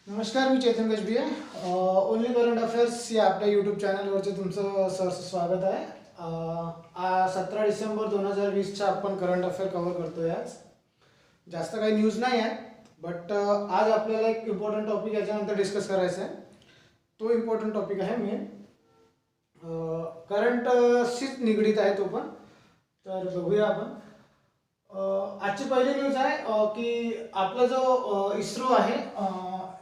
नमस्कार, मी Chetan Gajbhiye. Only current affairs या आपल्या यूट्यूब चॅनलवरचं तुमचं सहर्ष स्वागत आहे. 17 डिसेंबर 2020चा आपण करंट अफेअर कव्हर करतोय. आज जास्त काही न्यूज नाही आहे, बट आज आपल्याला एक इम्पॉर्टंट टॉपिक याच्यानंतर डिस्कस करायचा आहे. तो इम्पॉर्टंट टॉपिक आहे मेन करंटशीच निगडीत आहे तो पण. तर बघूया आपण. आजची पहिली न्यूज आहे की आपला जो इस्रो आहे,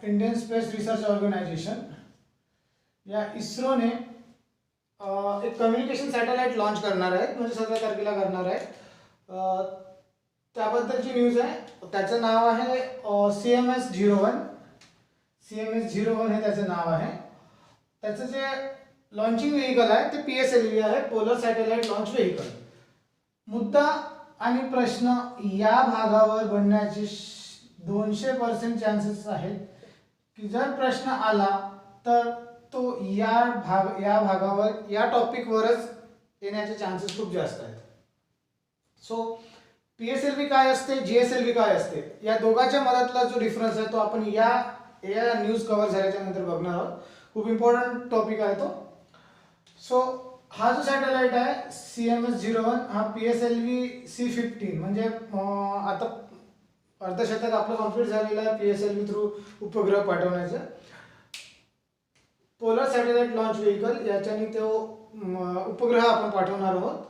इंडियन स्पेस रिसर्च ऑर्गनायझेशन, या इस्रोने एक कम्युनिकेशन सॅटेलाइट लॉन्च करणार आहेत, म्हणजे 17 तारखेला करणार आहे. त्याबद्दलची न्यूज आहे. त्याचं नाव आहे CMS-01. CMS-01 हे त्याचं नाव आहे. त्याचं जे लॉन्चिंग व्हेकल आहे ते PSLV आहे, पोलर सॅटेलाइट लॉन्च व्हेकल. मुद्दा आणि प्रश्न या भागावर बनण्याचे 200% चान्सेस आहेत की जर प्रश्न आला तर तो या भागावर, या टॉपिकवरच येण्याचे चान्सेस खूप जास्त आहेत. सो PSLV काय असते, GSLV काय असते, या दोघांच्या मधातला जो डिफरन्स आहे तो आपण या न्यूज कव्हर झाल्याच्या नंतर बघणार आहोत. खूप इम्पॉर्टंट टॉपिक आहे तो. सो हा जो सॅटेलाइट आहे CMS-01 हा PSLV C-15, म्हणजे आता अर्धशतक आपलं कंप्लीट झालेलं आहे PSLV थ्रू उपग्रह पाठवण्याचं. पोलर सॅटेलाइट लॉन्च व्हेकल, याच्याने तो उपग्रह आपण पाठवणार आहोत.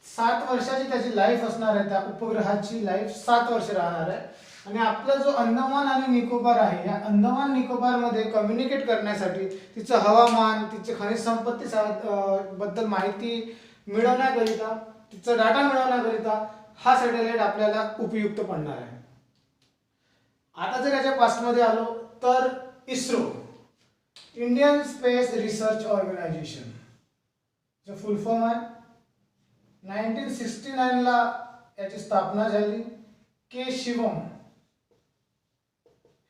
7 वर्षाची त्याची लाईफ असणार आहे. त्या उपग्रहाची लाईफ 7 वर्ष राहणार आहे. आणि आपला जो अंदमान आणि निकोबार आहे, या अंदमान निकोबारमध्ये कम्युनिकेट करण्यासाठी, तिचं हवामान, तिचे खनिज संपत्ती बद्दल माहिती मिळवण्याकरिता, तिचा डाटा मिळवण्याकरिता हा सॅटेलाइट आपल्याला उपयुक्त पडणार आहे. आता जर याच्या पास्टमध्ये आलो तर ISRO, Indian space research organisation, जो फुल फॉर्म आहे, 1969 ला याची स्थापना झाली. के शिवम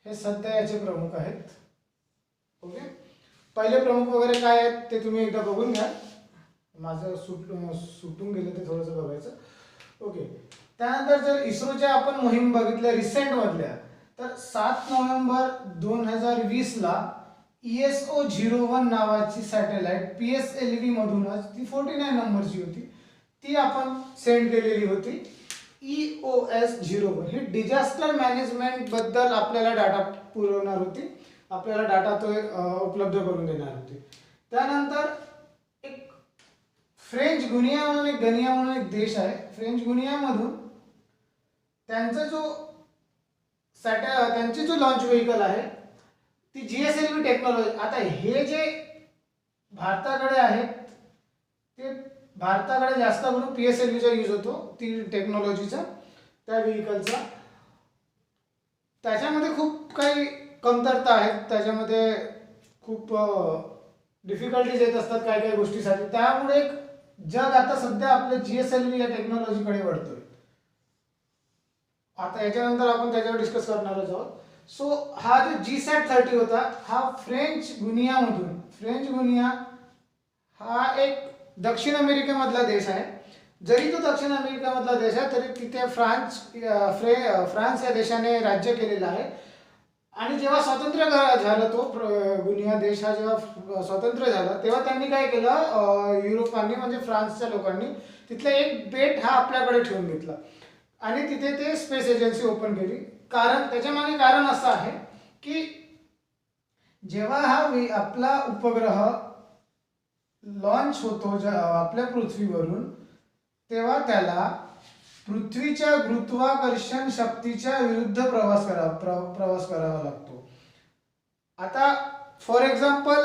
हे सध्या याचे प्रमुख आहेत. ओके, पहिले प्रमुख वगैरे काय आहेत ते तुम्ही एकदा बघून घ्या. माझं सुटून गेलं ते थोडंसं बघायचं. ओके, त्यानंतर जर इस्रोच्या आपण मोहीम बघितल्या रिसेंट मधल्या, तर 7 नोव्हेंबर 2020 ला ESO-01 नावाची सॅटेलाइट PSLV मधूनच, ती 49 नंबरची होती, ती आपण सेंड केलेली होती. EOS-01 ही डिझास्टर मॅनेजमेंट बद्दल आपल्याला डाटा पुरवणार होती, आपल्याला डाटा तो उपलब्ध करून देणार होती. त्यानंतर एक फ्रेंच गुनिया म्हणून एक देश आहे, फ्रेंच गुनियामधून त्यांची जो लॉन्च व्हेकल आहे ती GSLV टेक्नॉलॉजी. आता हे जे भारताकडे आहेत ते भारताकडे जास्त करून PSLVचा यूज होतो, ती टेक्नॉलॉजीचा, त्या व्हेकलचा. त्याच्यामध्ये खूप काही कमतरता आहेत, त्याच्यामध्ये खूप डिफिकल्टीज येत असतात काही काही गोष्टीसाठी. त्यामुळे जग आता सध्या आपल्या GSLV या टेक्नॉलॉजीकडे वळतोय. आता याच्यानंतर आपण त्याच्यावर डिस्कस करणारच आहोत. सो हा जो GSAT-30 होता, हा फ्रेंच गुनिया हा एक दक्षिण अमेरिकेमधला देश आहे. जरी तो दक्षिण अमेरिकेमधला देश आहे तरी तिथे फ्रान्स या देशाने राज्य केलेलं आहे. आणि जेव्हा स्वातंत्र्य झालं, तो गुनिया देश हा जेव्हा स्वतंत्र झाला, तेव्हा त्यांनी काय केलं, युरोपांनी म्हणजे फ्रान्सच्या लोकांनी तिथलं एक बेट हा आपल्याकडे ठेवून घेतला आणि तिथे ते स्पेस एजन्सी ओपन केली. त्याच्यामागे कारण असं आहे की जेव्हा हा आपला उपग्रह लॉन्च होतो आपल्या पृथ्वीवरून, तेव्हा त्याला पृथ्वीच्या गुरुत्वाकर्षण शक्तीच्या विरुद्ध प्रवास करावा लागतो. आता फॉर एक्झाम्पल,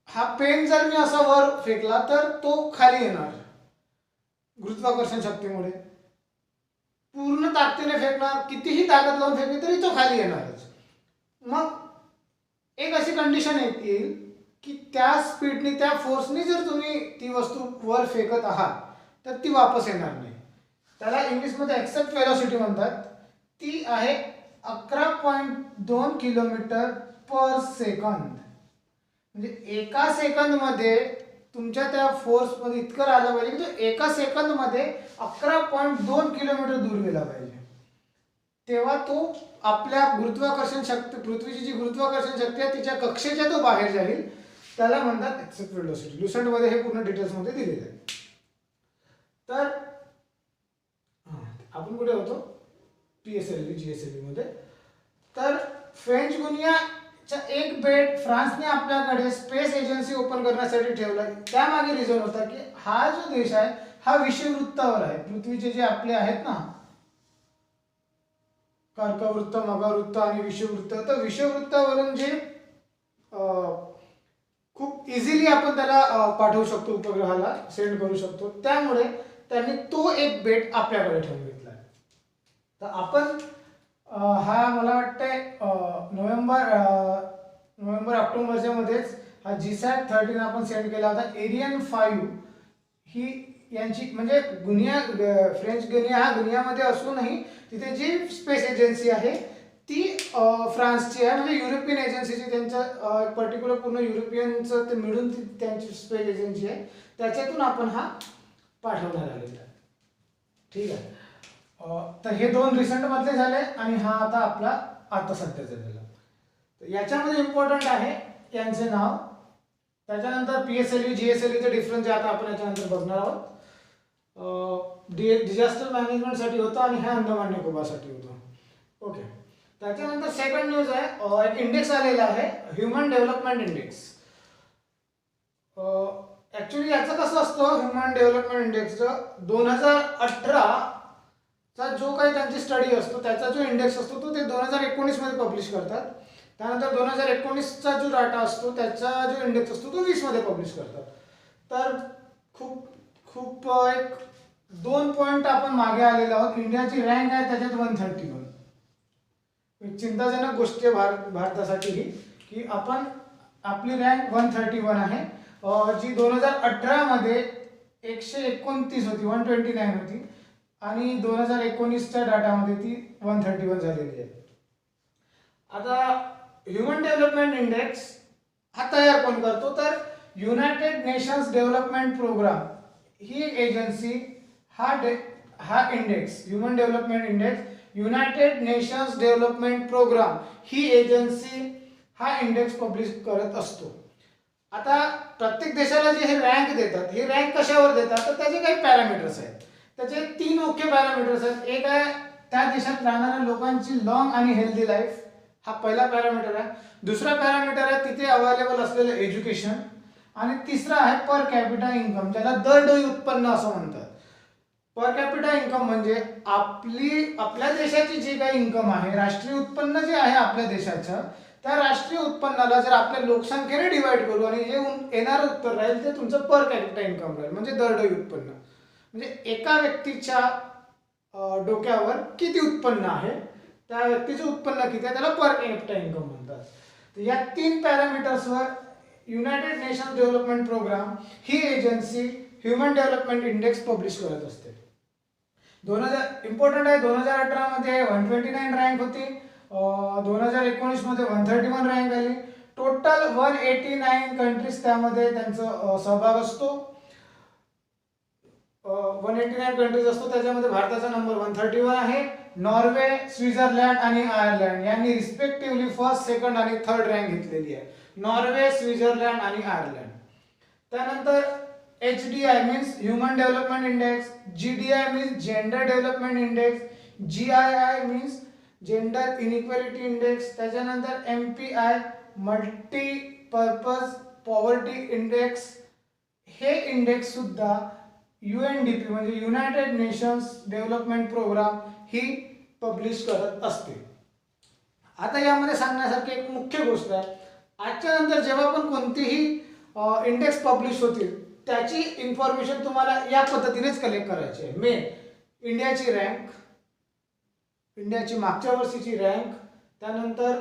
हा पेन जर मी असा वर फेकला तर तो खाली येणार गुरुत्वाकर्षण शक्तीमुळे. पूर्ण ताकदीने फेकणार, कितीही ताकद लावून फेकली तरी तो खाली येणारच. मग एक अशी कंडिशन येईल की त्या स्पीडने, त्या फोर्सनी जर तुम्ही ती वस्तू वर फेकत आहात तर ती वापस येणार नाही. त्याला इंग्लिशमध्ये एक्सेप्ट व्हेलॉसिटी म्हणतात. ती आहे 11.2 किलोमीटर पर सेकंद. म्हणजे एका सेकंदमध्ये तुमच्या त्या फोर्समध्ये इतकं राहिलं पाहिजे की तो एका सेकंदमध्ये 11.2 किलोमीटर दूर गेला पाहिजे. तेव्हा तो आपल्या गुरुत्वाकर्षण शक्ती, पृथ्वीची जी गुरुत्वाकर्षण शक्ती आहे तिच्या कक्षेच्या तो बाहेर जाईल, त्याला म्हणतात एक्सेप्ट वेलोसिटी. लुसेंटमध्ये हे पूर्ण डिटेल्समध्ये दिलेलं आहे. तर आपण कुठे होतो, PSLV GSLV मध्ये. तर फ्रेंच गुनियाचा एक बेट फ्रान्सने आपल्याकडे स्पेस एजन्सी ओपन करण्यासाठी ठेवला. त्यामागे रिझन होता की हा जो देश आहे हा विषुववृत्तावर आहे. पृथ्वीचे जे आपले आहेत ना कर्कवृत्त, मकरवृत्त आणि विषुववृत्त, तर विषुववृत्तावरून जे खूप इझिली आपण त्याला पाठवू शकतो, उपग्रहाला सेंड करू शकतो. त्यामुळे त्यांनी तो एक बेट आपल्याकडे ठेवून घेतला. तर आपण हा मला वाटतंय नोव्हेंबर ऑक्टोबरच्या मध्येच हा GSAT-13 आपण सेंड केला होता. एरियन 5 ही यांची म्हणजे गुनिया, फ्रेंच गुनिया हा गुनियामध्ये असूनही तिथे जी स्पेस एजन्सी आहे ती फ्रान्सची आहे, म्हणजे युरोपियन एजन्सीची. त्यांच्या पर्टिक्युलर पूर्ण युरोपियनचं ते मिळून त्यांची स्पेस एजन्सी आहे, त्याच्यातून आपण हा पाठवण्यात आलेला आहे. ठीक आहे. तर हे दोन रिसेंट मधले झाले आणि हा आता आपला आता सध्याचा झाला. याच्यामध्ये इम्पॉर्टंट आहे यांचे नाव, त्याच्यानंतर PSLV GSLVचे डिफरन्स जे आता आपण याच्यानंतर बघणार आहोत. डिझास्टर मॅनेजमेंटसाठी होतं आणि हे अंदमान निकोबारसाठी होतं. ओके. त्याच्यानंतर सेकंड न्यूज आहे, एक इंडेक्स आलेला आहे ह्युमन डेव्हलपमेंट इंडेक्स. ॲक्च्युली याचं कसं असतं, ह्युमन डेव्हलपमेंट इंडेक्सचं 2018 चा जो काही त्यांची स्टडी असतो त्याचा जो इंडेक्स असतो तो ते 2019 मध्ये पब्लिश करतात. त्यानंतर 2019चा जो डाटा असतो त्याचा जो इंडेक्स असतो तो 20 मध्ये पब्लिश करतात. तर खूप खूप एक 2 पॉईंट आपण मागे आलेलो आहोत. इंडियाची रँक आहे त्याच्यात 131. एक चिंताजनक गोष्ट आहे भारतासाठी ही, की आपण आपली रँक 131 आहे, जी 2018 मध्ये 129 होती, 129 होती आणि 2019च्या डाटामध्ये ती 131 झालेली आहे. आता ह्युमन डेव्हलपमेंट इंडेक्स हा तयार कोण करतो, तर युनायटेड नेशन्स डेव्हलपमेंट प्रोग्राम ही एजन्सी हा index, Human Development Index, United Nations Development Programme ही एजन्सी हा इंडेक्स पब्लिश करत असतो. आता प्रत्येक देशाला जे हे रँक देतात, ही रँक कशावर देतात, तर त्याचे काही पॅरामीटर्स आहेत. त्याचे 3 मुख्य पॅरामीटर्स आहेत. एक आहे त्या देशात राहणाऱ्या लोकांची लॉंग आणि हेल्दी लाईफ, हा पहिला पॅरामीटर आहे. दुसरा पॅरामीटर आहे तिथे अवेलेबल असलेलं एज्युकेशन आणि तिसरा आहे पर कॅपिटा इन्कम, ज्याला दरडोई उत्पन्न असं म्हणतात. पर कॅपिटा इन्कम म्हणजे आपल्या देशाची जी काही इन्कम आहे, राष्ट्रीय उत्पन्न जे आहे आपल्या देशाचं, त्या राष्ट्रीय उत्पन्नाला जर आपल्या लोकसंख्येने डिवाइड करू आणि जे येणारं उत्तर राहील ते तुमचं पर कॅपिटा इन्कम राहील, म्हणजे दरडोई उत्पन्न. म्हणजे एका व्यक्तीच्या डोक्यावर किती उत्पन्न आहे, त्या व्यक्तीचं उत्पन्न किती आहे, त्याला पर कॅपिटा इन्कम म्हणतात. तर या 3 पॅरामीटर्सवर युनायटेड नेशन्स डेव्हलपमेंट प्रोग्राम ही agency Human Development Index publish करत असते. इम्पॉर्टंट आहे, 2018 मध्ये 129 रँक होती, 2019 मध्ये 131 रँक आली. टोटल 189 कंट्रीज त्यामध्ये त्यांचा सहभाग असतो. 189 कंट्रीज असतो, त्याच्यामध्ये भारताचा नंबर 131 आहे. नॉर्वे, स्वित्झर्लंड आणि आयर्लंड यांनी रिस्पेक्टिव्हली फर्स्ट, सेकंड आणि थर्ड रँक घेतलेली आहे. नॉर्वे, स्वित्झर्लंड आणि आयर्लंड. त्यानंतर HDI means human Development index, GDI means gender development index, GII means gender inequality index. त्याच्यानंतर MPI मल्टीपर्पज पॉवर्टी इंडेक्स. हे इंडेक्स सुद्धा UNDP म्हणजे युनायटेड नेशन्स डेव्हलपमेंट प्रोग्राम ही publish करत असते. आता यामध्ये सांगण्यासारखी एक मुख्य गोष्ट आहे, आजच्या नंतर जेव्हा पण कोणतीही इंडेक्स पब्लिश होतील त्याची इन्फॉर्मेशन तुम्हाला या पद्धतीनेच कलेक्ट करायची आहे. मेन इंडियाची रँक, इंडियाची मागच्या वर्षीची रँक, त्यानंतर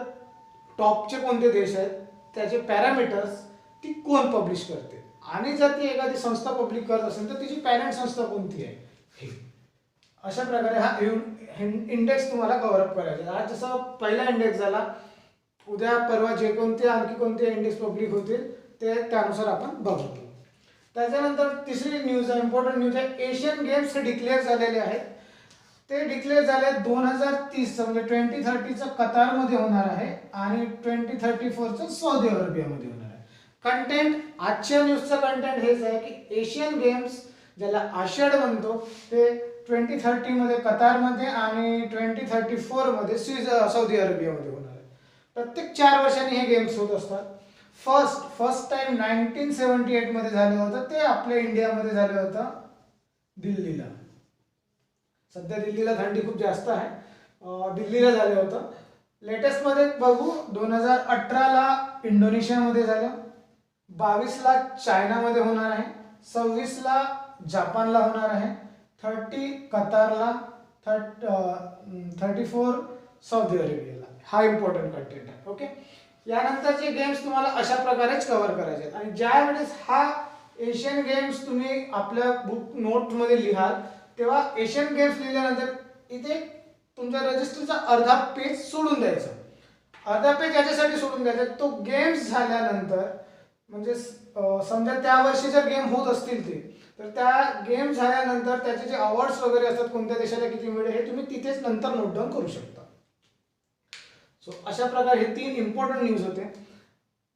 टॉपचे कोणते देश आहेत, त्याचे पॅरामीटर्स, ती कोण पब्लिश करते आणि जर ती एखादी संस्था पब्लिक करत असेल तर तिची पॅरेंट संस्था कोणती आहे, हे अशा प्रकारे हा इंडेक्स तुम्हाला कव्हरअप करायचा. आज जसा पहिला इंडेक्स झाला, उद्या परवा जे कोणते आणखी कोणते इंडेक्स पब्लिक होतील ते त्यानुसार आपण बघू. त्याच्यानंतर तिसरी न्यूज आहे, इम्पॉर्टंट न्यूज आहे, एशियन गेम्स हे डिक्लेअर झालेले आहेत. ते डिक्लेअर झाले 2030 म्हणजे 2030चं कतारमध्ये होणार आहे आणि 2034चं सौदी अरेबियामध्ये होणार आहे. कंटेंट आजच्या न्यूजचं कंटेंट हेच आहे की एशियन गेम्स ज्याला आषाढ म्हणतो ते 2030मध्ये कतारमध्ये आणि 2034मध्ये सौदी अरेबियामध्ये होणार आहे. प्रत्येक 4 वर्षांनी हे गेम्स होत असतात. फर्स्ट टाइम 1978 मध्ये झालं होतं, ते आपल्या इंडियामध्ये झालं होतं दिल्लीला. सध्या दिल्लीला थंडी खूप जास्त आहे, दिल्लीला झालं होतं. लेटेस्ट मध्ये बघू 2018ला इंडोनेशियामध्ये झालं, 22ला चायनामध्ये होणार आहे, 26ला जापानला होणार आहे, 30 कतारला, 34 सौदी अरेबियाला. हा इम्पॉर्टंट कंटेंट आहे. ओके, यानंतरचे गेम्स तुम्हाला अशा प्रकारेच कव्हर करायचे आहेत. आणि ज्या वेळेस हा एशियन गेम्स तुम्ही आपल्या बुक नोटमध्ये लिहाल तेव्हा एशियन गेम्स लिहिल्यानंतर इथे तुमच्या रजिस्टरचा अर्धा पेज सोडून द्यायचा. अर्धा पेज याच्यासाठी सोडून द्यायचा, तो गेम्स झाल्यानंतर म्हणजे समजा त्या वर्षी जर गेम होत असतील ते, तर त्या गेम झाल्यानंतर त्याचे जे अवॉर्ड्स वगैरे असतात, कोणत्या देशाला किती मिळेल हे तुम्ही तिथेच नंतर नोट डाऊन करू शकता. सो अशा प्रकारे हे 3 इम्पॉर्टंट न्यूज होते.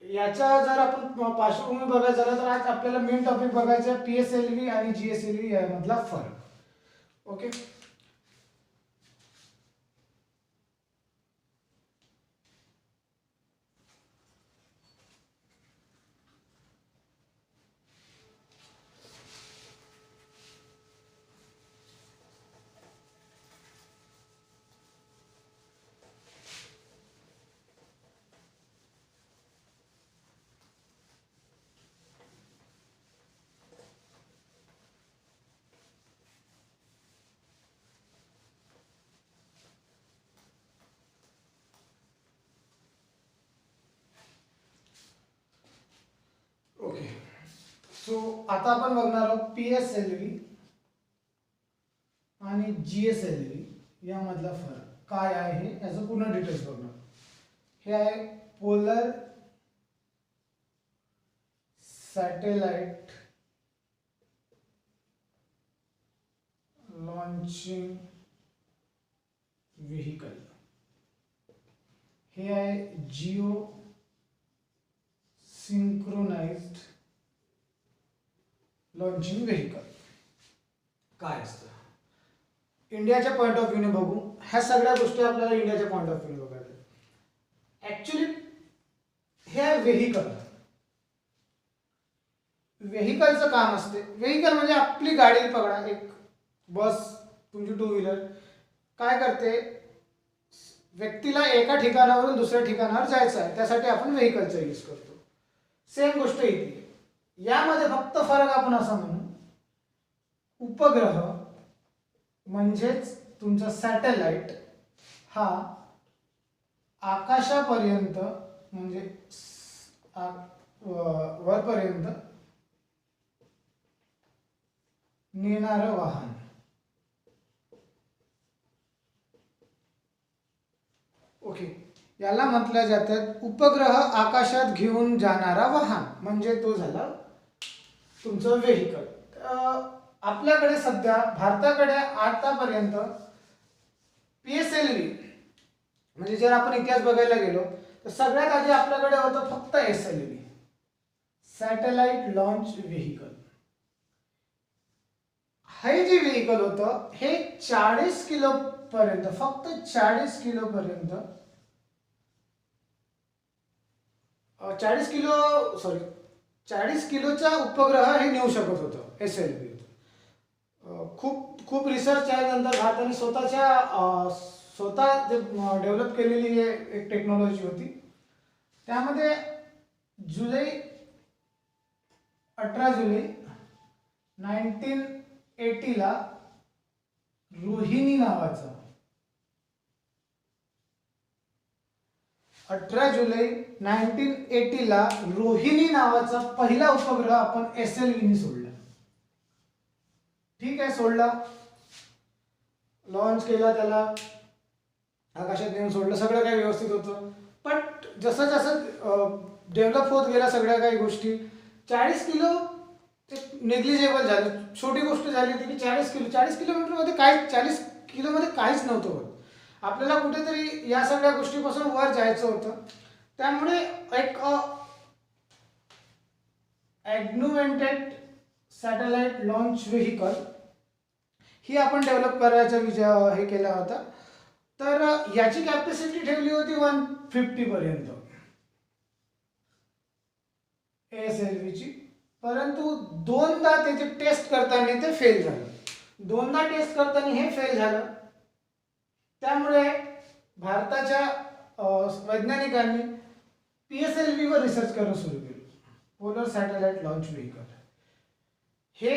याचा जर आपण पार्श्वभूमी बघायचं झालं तर आज आपल्याला मेन टॉपिक बघायचा आहे PSLV आणि GSLV यामधला फरक. Okay, okay. सो आता आपण बघणार आहोत PSLV आणि GSLV यामधला फरक काय आहे हे याचं पूर्ण डिटेल्स बघणार. हे आहे पोलर सॅटेलाइट लॉन्चिंग व्हेहिकल, हे आहे जिओ सिंक्रोनाइज्ड लॉन्चिंग व्हेहिकल. काय असतं इंडियाच्या पॉइंट ऑफ व्ह्यूने बघू. ह्या सगळ्या गोष्टी आपल्याला इंडियाच्या पॉइंट ऑफ व्ह्यूने बघायला. ऍक्च्युली हे आहे व्हेहिकल. व्हेहिकलचं काम असते, व्हेहिकल म्हणजे आपली गाडी पकडा, एक बस, तुमची 2 व्हीलर काय करते, व्यक्तीला एका ठिकाणावरून दुसऱ्या ठिकाणावर जायचं आहे त्यासाठी आपण व्हेहिकलचा यूज करतो. सेम गोष्ट इथे. यामध्ये फक्त फरक आपण असा म्हणू, उपग्रह म्हणजेच तुमचा सॅटेलाइट हा आकाशापर्यंत म्हणजे वरपर्यंत नेणारं वाहन. ओके, याला म्हटलं जातात उपग्रह आकाशात घेऊन जाणारा वाहन, म्हणजे तो झाला तुमचं व्हेहिकल. आपल्याकडे सध्या भारताकडे आतापर्यंत PSLV म्हणजे जर आपण इतिहास बघायला गेलो तर सगळ्यात आधी आपल्याकडे होतं फक्त SLV, सॅटेलाइट लॉन्च व्हेहिकल. हे जे व्हेहिकल होतं हे 40 किलो पर्यंत, फक्त 40 किलो पर्यंत 40 किलोचा उपग्रह हे नेऊ शकत होतं SLV. खूप रिसर्च त्यानंतर भारताने स्वतः डेव्हलप केलेली एक टेक्नॉलॉजी होती. त्यामध्ये 18 जुलै 1980ला रोहिणी नावाचा 18 जुलै 1980ला रोहिणी नावाचा पहिला उपग्रह आपण SLVने सोडला. ठीक आहे, सोडला, लॉन्च केला, त्याला आकाशात नेऊन सोडलं, सगळं काही व्यवस्थित होतं. पण जसं जसं डेव्हलप होत गेला सगळ्या काही गोष्टी, 40 किलो नेग्लिजेबल झालं. छोटी गोष्ट झाली होती की 40 किलोमीटरमध्ये काय 40 किलोमध्ये काहीच नव्हतं होत. आपल्याला कुठेतरी या सगळ्या गोष्टीपासून वर जायचं होतं. त्यामुळे एक ॲग्न्युएंटेड सॅटेलाइट लॉन्च व्हेकल ही आपण डेव्हलप करायचा हे केला होता. तर याची कॅपॅसिटी ठेवली होती 150 पर्यंत ASLVची. परंतु दोनदा त्याची टेस्ट करताना ते फेल झालं. दोनदा टेस्ट करताना हे फेल झालं. त्यामुळे भारताच्या वैज्ञानिकांनी PSLV वर रिसर्च करणं सुरू केलं. पोलर सॅटेलाइट लॉन्च व्हेकल हे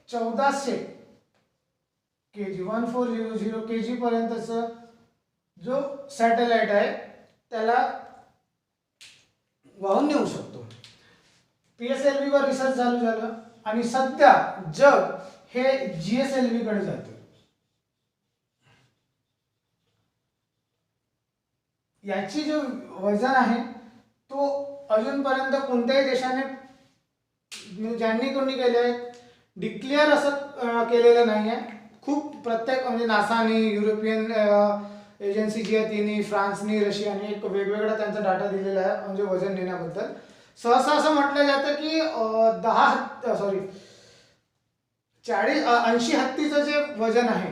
1400 kg 1400 kg पर्यंतचं जो सॅटेलाइट आहे त्याला वाहून नेऊ शकतो. PSLV वर रिसर्च चालू झालं आणि सध्या जग हे GSLV कडे जातं. याची जो वजन आहे तो अजूनपर्यंत कोणत्याही देशाने ज्यांनी कोणी केले डिक्लेअर असं केलेलं नाही आहे. खूप प्रत्येक म्हणजे नासाने, युरोपियन एजन्सी जी आहे तिने, फ्रान्सनी, रशियाने एक वेगवेगळा त्यांचा डाटा दिलेला आहे म्हणजे वजन नेण्याबद्दल. सहसा असं म्हटलं जातं की 80 हत्तीचं जे वजन आहे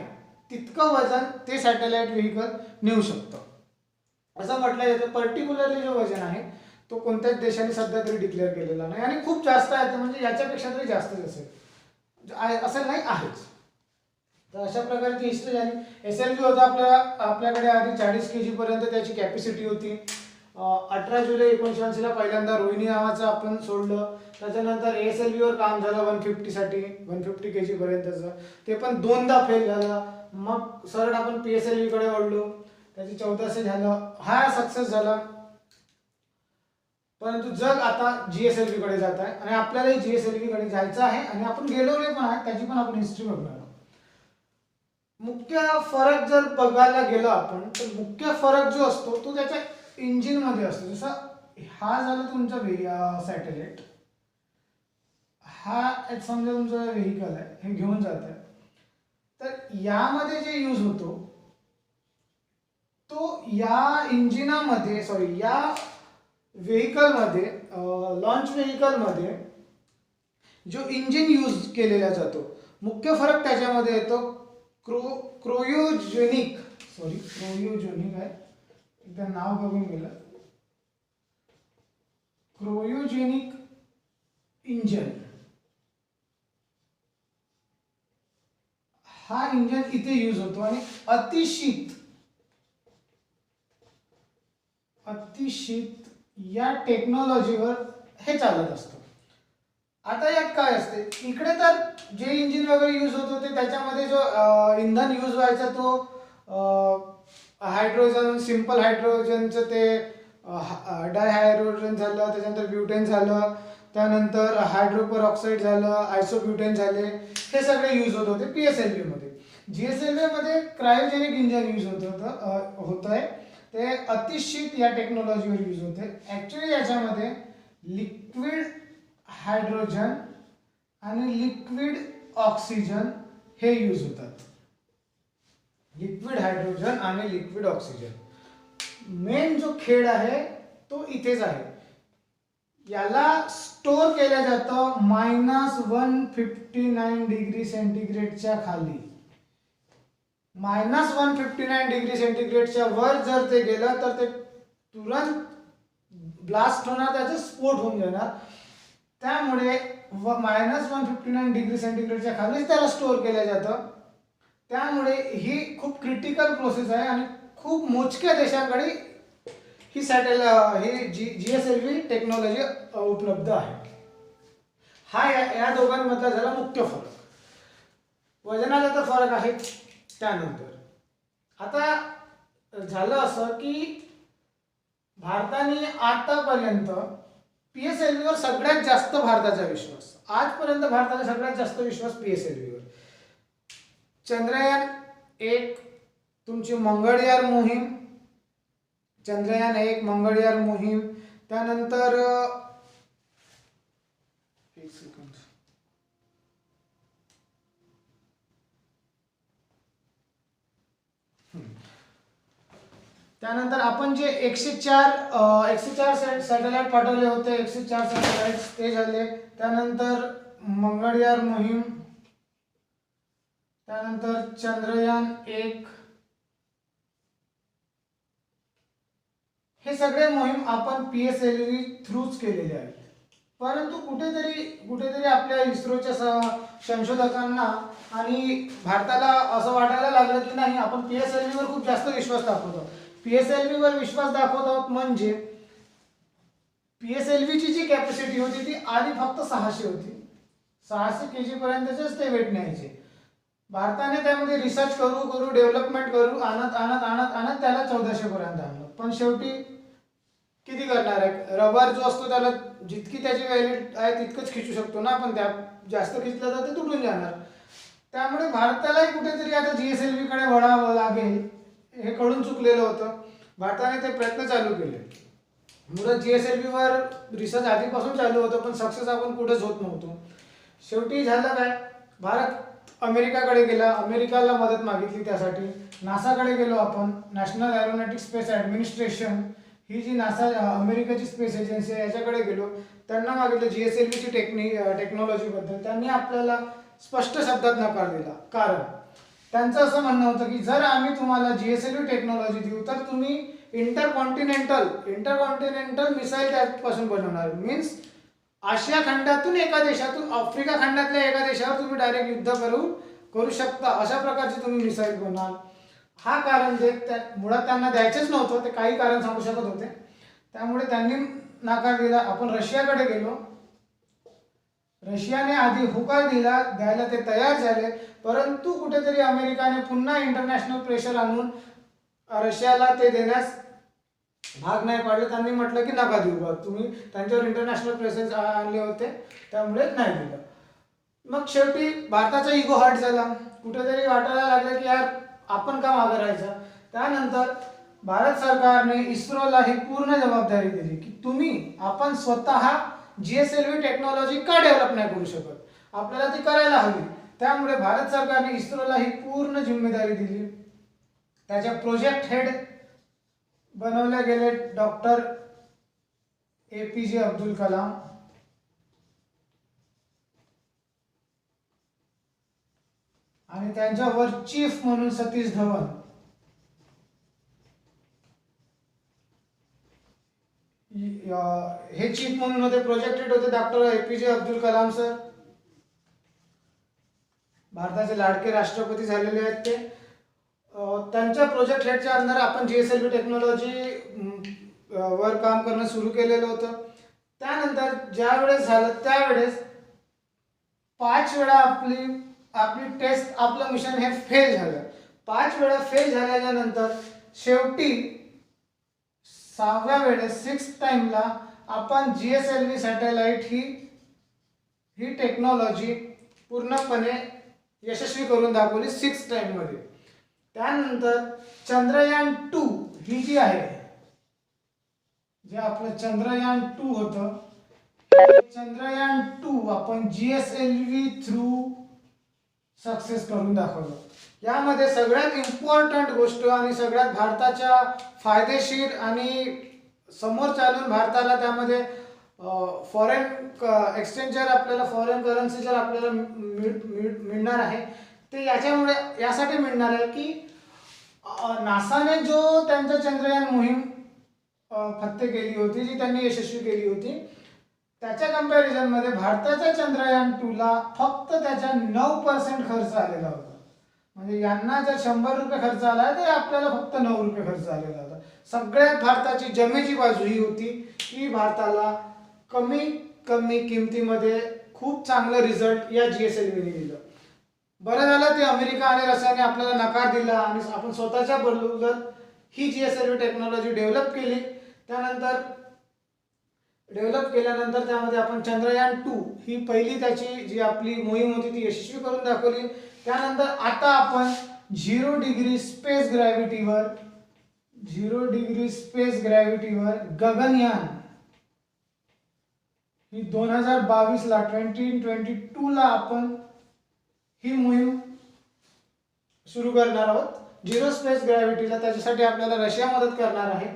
तितकं वजन ते सॅटेलाइट व्हेकल नेऊ शकतं असं म्हटलं जातं. पर्टिक्युलरली जो वजन आहे तो कोणत्याच देशाने सध्या तरी डिक्लेअर केलेला नाही आणि खूप जास्त आहे म्हणजे याच्यापेक्षा तरी जास्तच असेल नाही आहेच. तर अशा प्रकारची हिस्ट्री झाली. SLV होता आपल्याकडे आधी 40 kg पर्यंत त्याची कॅपॅसिटी होती. 18 जुलै 1980 ला पहिल्यांदा रोहिणी नावाचं आपण सोडलं. त्याच्यानंतर ASLV वर काम झालं 150 kg पर्यंतचं. ते पण दोनदा फेल झालं. मग सरळ आपण PSLV कडे वळलो. त्याची 1400 झालं. हा सक्सेस झाला. परंतु जग आता GSLV कडे जात आहे आणि आपल्यालाही GSLV कडे जायचं आहे आणि आपण गेलोले पण आहे. त्याची पण आपण हिस्ट्री बघणार आहोत. मुख्य फरक जर बघायला गेलो आपण तर मुख्य फरक जो असतो तो त्याच्या इंजिन मध्ये असतो. जसं हा झाला तुमचा सॅटेलाइट, हा एक समजा तुमचा व्हेकल आहे, हे घेऊन जात आहे. तर यामध्ये जे यूज होतो तो या इंजिनामध्ये या व्हेकलमध्ये लॉन्च व्हेकलमध्ये जो इंजिन यूज केलेला जातो मुख्य फरक त्याच्यामध्ये येतो. क्रायोजेनिक आहे, एकदा नाव बघून गेलं. क्रायोजेनिक इंजन हा इंजन इथे यूज होतो आणि अतिशीत या टेक्नॉलॉजीवर हे चालत असतं. आता यात काय असते, इकडे तर जे इंजिन वगैरे यूज होत होते त्याच्यामध्ये जो इंधन यूज व्हायचा तो हायड्रोजन, सिंपल हायड्रोजनचं ते डायहायड्रोजन झालं, त्याच्यानंतर ब्युटेन झालं, त्यानंतर हायड्रोपर ऑक्साईड झालं, आयसोब्युटेन झाले, हे सगळे यूज होत होते PSLV मध्ये. GSLV मध्ये क्रायोजेनिक इंजन यूज होत आहे. ते अतिशीत या टेक्नॉलॉजीवर यूज होते. ऍक्च्युली याच्यामध्ये लिक्विड हायड्रोजन आणि लिक्विड ऑक्सिजन हे यूज होतात. लिक्विड हायड्रोजन आणि लिक्विड ऑक्सिजन. मेन जो खेळ आहे तो इथेच आहे. याला स्टोर केलं जातं -159 डिग्री सेंटीग्रेडच्या खाली. -159 डिग्री सेंटीग्रेडच्या वर जर ते गेलं तर ते तुरंत ब्लास्ट होणार, त्याचा स्फोट होऊन जाणार. त्यामुळे -159 डिग्री सेंटीग्रेडच्या खालीच त्याला स्टोअर केलं जातं. त्यामुळे ही खूप क्रिटिकल प्रोसेस आहे आणि खूप मोजक्या देशांकडे ही GSLV टेक्नॉलॉजी उपलब्ध आहे. हा या दोघांमधला झाला मुख्य फरक. वजनाचा तर फरक आहे. त्यानंतर आता झालं असं की भारताने आतापर्यंत PSLV वर सगळ्यात जास्त भारताचा विश्वास, आजपर्यंत भारताचा सगळ्यात जास्त विश्वास PSLV वर. चंद्रयान-1 तुमची मंगळयान मोहीम, चंद्रयान-1 मंगळयान मोहीम, त्यानंतर एक सेकंड, त्यानंतर आपण जे 104 सॅटेलाइट पाठवले होते, 104 सॅटेलाइट ते झाले. त्यानंतर मंगळयान मोहीम, त्यानंतर चंद्रयान 1, हे सगळे मोहीम आपण PSLV थ्रूच केलेले आहेत. परंतु कुठेतरी आपल्या इस्रोच्या संशोधकांना आणि भारताला असं वाटायला लागलं की नाही, आपण PSLV वर खूप जास्त विश्वास दाखवतो. PSLV वर विश्वास दाखवतो म्हणजे PSLV ची जी कॅपॅसिटी होती ती आधी फक्त 600 होती. 600 kg पर्यंतच ते वेट न्यायचे. भारताने त्यामध्ये रिसर्च करू डेव्हलपमेंट करू आणत त्याला 1400 पर्यंत आणलं. पण शेवटी किती करणार आहे, रबर जो असतो त्याला जितकी त्याची व्हॅल्यू आहे तितकंच खिचू शकतो ना आपण, त्या जास्त खिचलं तर ते तुटून जाणार. त्यामुळे भारतालाही कुठेतरी आता GSLV कडे वळावं लागेल, हे कळून चुकलेलं होतं. भारताने ते प्रयत्न चालू केले. मुळात GSLV वर रिसर्च आधीपासून चालू होतं, पण सक्सेस आपण कुठेच होत नव्हतो. शेवटी झालं काय, भारत अमेरिकाकडे गेला, अमेरिकाला मदत मागितली त्यासाठी. नासाकडे गेलो आपण, नॅशनल एरोनॉटिक्स स्पेस ॲडमिनिस्ट्रेशन, ही जी नासा अमेरिकेची स्पेस एजन्सी आहे याच्याकडे गेलो. त्यांना मागितलं GSLV ची टेक्नॉलॉजीबद्दल. त्यांनी आपल्याला स्पष्ट शब्दात नकार दिला. कारण त्यांचं असं म्हणणं होतं की जर आम्ही तुम्हाला GSLV टेक्नॉलॉजी देऊ तर तुम्ही इंटरकॉन्टिनेंटल मिसाईल त्यापासून बनवणार. मीन्स आशिया खंडातून एका देशातून आफ्रिका खंडातल्या एका देशावर तुम्ही डायरेक्ट युद्ध करू शकता, अशा प्रकारची तुम्ही मिसाईल बनाल. हा कारण देत मुळात त्यांना द्यायचंच नव्हतं, ते काही कारण सांगू शकत होते. त्यामुळे त्यांनी नकार दिला. आपण रशियाकडे गेलो. रशियाने आधी होकार दिला, द्यायला ते तयार झाले. परंतु कुठेतरी अमेरिकाने पुन्हा इंटरनॅशनल प्रेशर आणून रशियाला ते देण्यास भाग नाही पाडलं. त्यांनी म्हटलं की नका देऊ बा, तुम्ही त्यांच्यावर इंटरनॅशनल प्रेशर आणले होते त्यामुळे नाही दिलं. मग शेवटी भारताचा इगो हर्ट झाला. कुठेतरी वाटायला लागलं की यार आपण का मागे राहायचं. त्यानंतर भारत सरकारने इस्रोला ही पूर्ण जबाबदारी दिली की आपण स्वतः GSLV टेक्नॉलॉजी का डेव्हलप नाही करू शकत, आपल्याला ती करायला हवी. त्यामुळे भारत सरकारने इस्रोला ही पूर्ण जिम्मेदारी दिली. त्याच्या प्रोजेक्ट हेड बनवले गेले डॉक्टर APJ अब्दुल कलाम. आणि त्यांच्यावर चीफ म्हणून सतीश धवन. हे चीफ म्हणून होते, प्रोजेक्ट हेड होते doctor APJ Abdul Kalam sir. भारताचे लाडके राष्ट्रपती झालेले आहेत ते. त्यांच्या प्रोजेक्ट हेडच्या अंदर आपण GSLV टेक्नॉलॉजी वर काम करणं सुरू केलेलं होतं. त्यानंतर ज्या वेळेस झालं त्यावेळेस 5 वेळा आपली टेस्ट, आपलं मिशन हे फेल झालं. 5 वेळा फेल झाल्याच्या नंतर शेवटी 6व्या वेळेस 6th टाइमला आपण GSLV सॅटेलाइट ही टेक्नॉलॉजी पूर्णपणे यशस्वी करून दाखवली 6th टाइम मध्ये. त्यानंतर चंद्रयान 2 ही जी आहे, जे आपलं चंद्रयान 2 होतं, चंद्रयान 2 आपण GSLV थ्रू सक्सेस करून दाखवलं. यामध्ये सगळ्यात इम्पॉर्टंट गोष्ट आणि सगळ्यात भारताच्या फायदेशीर आणि समोर चालून भारताला त्यामध्ये फॉरेन एक्सचेंजर, आपल्याला फॉरेन करन्सी जर आपल्याला मिळणार आहे ते यासाठी मिळणार आहे की नासाने जो त्यांचा चंद्रयान मोहीम फत्ते केली होती, जी त्यांनी यशस्वी केली होती, त्याच्या कंपॅरिझन मध्ये भारताच्या चंद्रयान 2 ला फक्त त्याच्या 9% खर्च आलेला होता. म्हणजे यांना जर 100 रुपये खर्च आला तर आपल्याला फक्त 9 रुपये खर्च आलेला होता. सगळ्यात भारताची जमेची बाजू ही होती की भारताला कमी किमतीमध्ये खूप चांगलं रिझल्ट या GSLV ने दिलं. बरं झालं ते अमेरिका आणि रशियाने आपल्याला नकार दिला आणि आपण स्वतःच्या बरोबर ही GSLV टेक्नॉलॉजी डेव्हलप केली. डेव्हलप केल्यानंतर त्यामध्ये आपण चंद्रयान 2 ही पहिली त्याची जी आपली मोहीम होती ती यशस्वी करून दाखवली. त्यानंतर आता आपण 0 डिग्री स्पेस ग्रॅव्हिटीवर गगनयान ही 2022 ला आपण ही मोहीम सुरू करणार आहोत. झिरो स्पेस ग्रॅव्हिटीला, त्याच्यासाठी आपल्याला रशिया मदत करणार आहे.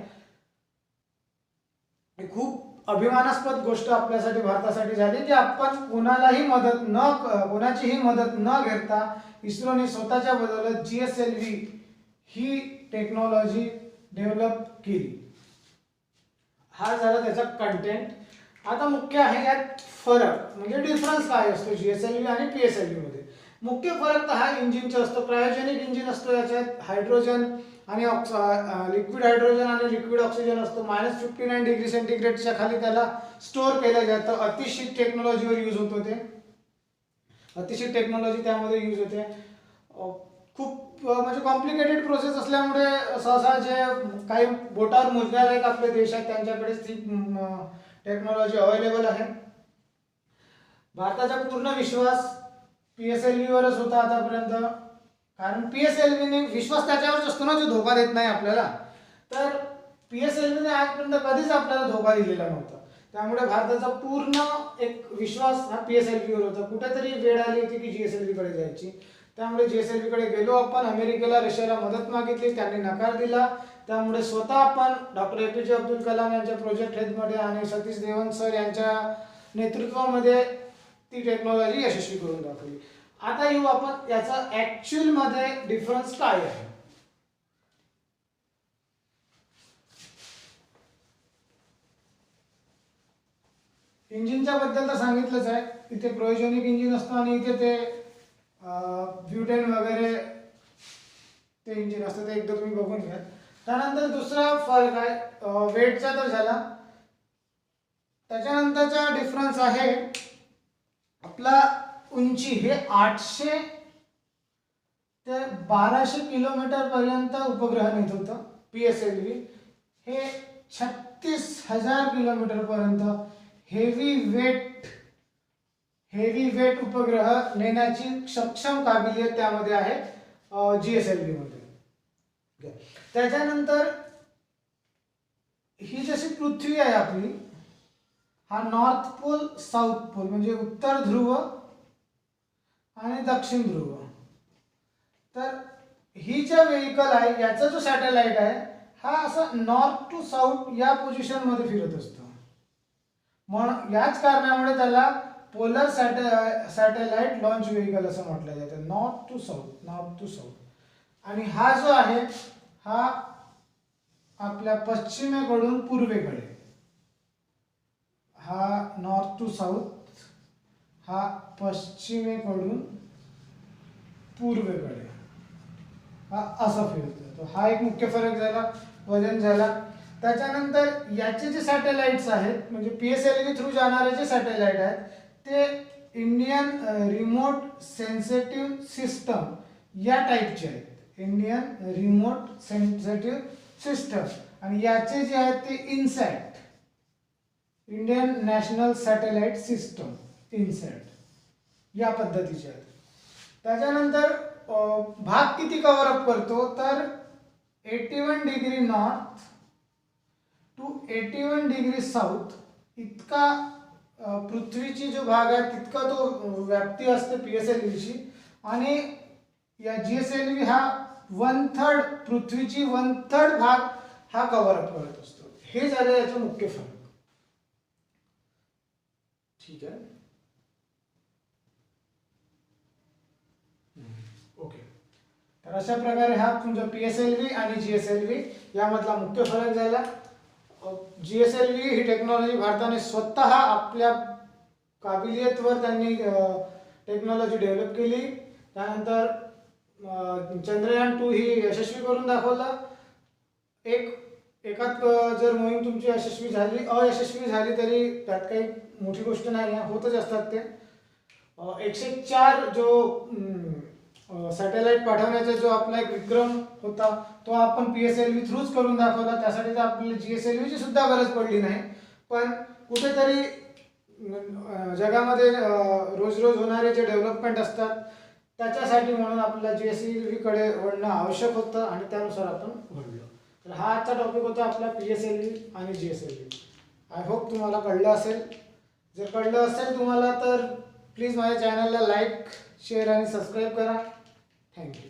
खूप अभिमानास्पद गोष्ट आपल्यासाठी भारतासाठी झाली की आपण कोणाचीही मदत न घेता इस्रोने स्वतःच्या बदलत GSLV ही टेक्नॉलॉजी डेव्हलप केली. हा झाला त्याचा कंटेंट. आता मुख्य आहे यात फरक म्हणजे डिफरन्स काय असतो GSLV आणि PSLV मध्ये. मुख्य फरक तर हा इंजिनचा असतो. क्रायोजेनिक इंजिन असतो, याच्यात हायड्रोजन आणि लिक्विड हायड्रोजन आणि लिक्विड ऑक्सिजन असतो. -59 डिग्री सेंटीग्रेडच्या खाली त्याला स्टोअर केलं जातं. अतिशीत टेक्नॉलॉजीवर यूज होतो ते. अतिशीत टेक्नॉलॉजी त्यामध्ये यूज होते. खूप म्हणजे कॉम्प्लिकेटेड प्रोसेस असल्यामुळे सहसा जे काही बोटावर मोजण्यालायक आपले देश आहेत त्यांच्याकडेच ती टेक्नॉलॉजी अवेलेबल आहे. भारताचा पूर्ण विश्वास PSLV वरच होता आतापर्यंत, कारण PSLV ने विश्वास त्याच्यावरच असतो ना जो धोका देत नाही आपल्याला. तर PSLV ने आजपर्यंत कधीच आपल्याला धोका दिलेला नव्हता. त्यामुळे भारताचा पूर्ण एक विश्वास हा PSLV वर होता. कुठेतरी वेळ आली होती की GSLV कडे जायची, त्यामुळे GSLV कडे गेलो आपण. अमेरिकेला रशियाला मदत मागितली, त्यांनी नकार दिला. त्यामुळे स्वतः आपण डॉक्टर APJ अब्दुल कलाम यांच्या प्रोजेक्ट हेडमध्ये आणि सतीश धवन सर यांच्या नेतृत्वामध्ये ती टेक्नॉलॉजी यशस्वी करून दाखवली. आता येऊ आपण याचा ऍक्च्युअल मध्ये डिफरन्स काय आहे. इंजिनच्या बद्दल तर सांगितलंच आहे. इथे क्रायोजेनिक इंजिन असतं आणि इथे ते ब्युटेन वगैरे ते इंजिन असतं. ते एकदा तुम्ही बघून घ्या. त्यानंतर दुसरा फरक आहे वेटचा तर झाला. त्याच्यानंतरचा डिफरन्स आहे आपला उंची. हे 800 ते 1200 किलोमीटर पर्यंत उपग्रह नेत होतं. PSLV हे 36,000 किलोमीटर पर्यंत हेवी वेट उपग्रह नेण्याची सक्षम काबिलियत त्यामध्ये आहे GSLV मध्ये. त्याच्यानंतर ही जशी पृथ्वी आहे आपली, हा नॉर्थ पोल साऊथ पोल म्हणजे उत्तर ध्रुव आणि दक्षिण ध्रुव. तर ही जे व्हेइकल आहे याचा जो सॅटेलाइट आहे हा असा नॉर्थ टू साऊथ या पोझिशन मध्ये फिरत असतो. म्हणून याच कारणामुळे त्याला पोलर सॅटेलाइट लॉन्च व्हेइकल असं म्हटलं जातं. North to south. आणि हा जो आहे हा आपल्या पश्चिमेकडून पूर्वेकडे, हा नॉर्थ टू साऊथ, हा पश्चिमेकडून पूर्वेकडे हा असा फिरतो. हा एक मुख्य फरक झाला, वजन झाला. त्याच्यानंतर याचे जे सॅटेलाइट्स आहेत म्हणजे PSLV थ्रू जाणारे जे सॅटेलाइट आहेत ते इंडियन रिमोट सेन्सिटिव्ह सिस्टम या टाईपचे आहेत. Indian remote sensitive system. आणि याचे जे आहेत ते INSAT, Indian national satellite system, INSAT या पद्धतीचे आहेत. त्याच्यानंतर भाग किती कव्हर अप करतो तर 81 degree north to 81 degree south इतका पृथ्वीची जो भाग आहे तितका तो व्याप्ती असते PSLVची. आणि या GSLV हा 1/3 पृथ्वीची 1/3 भाग हा कव्हर अप करत असतो. हे झाले याचे मुख्य फरक. ठीक आहे. ओके. तर अशा प्रकारे हा तुमचा PSLV आणि GSLV यामधला मुख्य फरक झाला. GSLV ही टेक्नॉलॉजी भारताने स्वतः आपल्या काबिलियतवर त्यांनी टेक्नॉलॉजी डेव्हलप केली. त्यानंतर चंद्रयान 2 ही यशस्वी करून दाखवलं. एकात जर मोहीम तुमची यशस्वी झाली, अयशस्वी झाली तरी त्यात काही मोठी गोष्ट नाही आहे, होतच असतात ते. 104 जो सॅटेलाइट पाठवण्याचा जो आपला एक विक्रम होता तो आपण PSLV थ्रूच करून दाखवला. त्यासाठी तर आपल्याला GSLV ची सुद्धा गरज पडली नाही. पण कुठेतरी जगामध्ये रोज होणारे जे डेव्हलपमेंट असतात त्याच्यासाठी म्हणून आपल्याला GSLV कडे वळणं आवश्यक होतं आणि त्यानुसार आपण वळलो. तर हा आजचा टॉपिक होता आपला PSLV आणि GSLV. आय होप तुम्हाला कळलं असेल. जर कळलं असेल तुम्हाला तर प्लीज माझ्या चॅनलला लाईक, शेअर आणि सबस्क्राईब करा. थँक्यू.